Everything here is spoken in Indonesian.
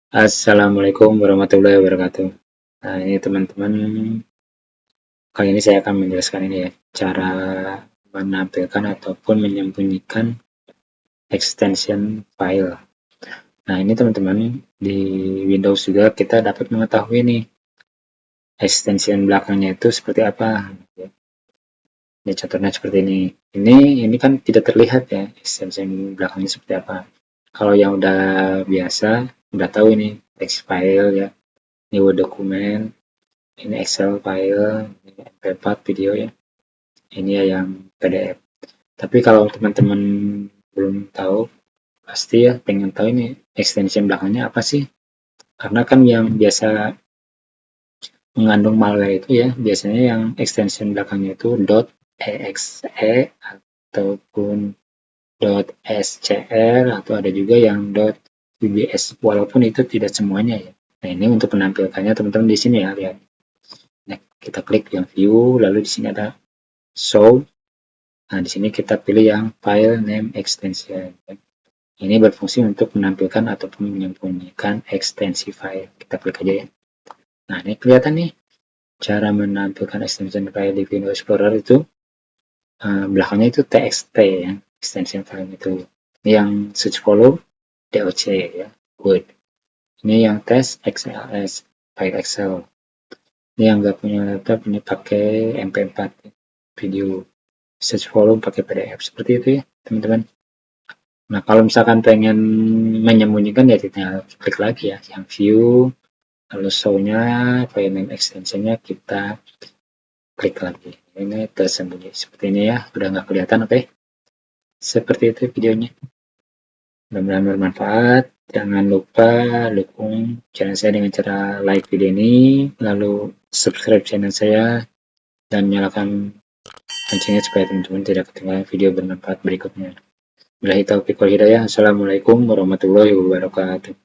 Assalamualaikum warahmatullahi wabarakatuh. Nah, ini teman-teman, kali ini saya akan menjelaskan ini ya, cara menampilkan ataupun menyembunyikan extension file. Nah, ini teman-teman, di Windows juga kita dapat mengetahui nih, extension belakangnya itu seperti apa. Ini contohnya seperti ini. Ini kan tidak terlihat ya, extension belakangnya seperti apa. Kalau yang udah biasa, udah tahu ini text file ya, ini Word dokumen, ini Excel file, ini MP4 video ya, ini ya yang PDF. Tapi kalau teman-teman belum tahu, pasti ya pengen tahu ini extension belakangnya apa sih, karena kan yang biasa mengandung malware itu ya biasanya yang extension belakangnya itu .exe ataupun .scr atau ada juga yang .bbs, walaupun itu tidak semuanya ya. Nah, ini untuk penampilkannya teman-teman di sini ya, lihat. Nah, kita klik yang view, lalu di sini ada show. Nah, di sini kita pilih yang file name extension. Ini berfungsi untuk menampilkan ataupun menyembunyikan ekstensi file. Kita klik aja ya. Nah, ini kelihatan nih cara menampilkan extension file di Windows Explorer itu. Belakangnya itu txt ya, extension file itu. Ini yang search follow doc ya, Word. Ini yang test xls, file Excel. Ini yang nggak punya laptop, ini pakai MP4 video. Search follow pakai PDF, seperti itu ya teman-teman. Nah, kalau misalkan pengen menyembunyikan ya tinggal klik lagi ya yang view, lalu show-nya, file name extension-nya kita klik lagi. Ini tersembunyi seperti ini ya, udah nggak kelihatan, oke? Seperti itu videonya. Mudah-mudahan bermanfaat. Jangan lupa dukung channel saya dengan cara like video ini, lalu subscribe channel saya, dan nyalakan loncengnya supaya teman-teman tidak ketinggalan video bermanfaat berikutnya. Billahi taufiq wal hidayah. Assalamualaikum warahmatullahi wabarakatuh.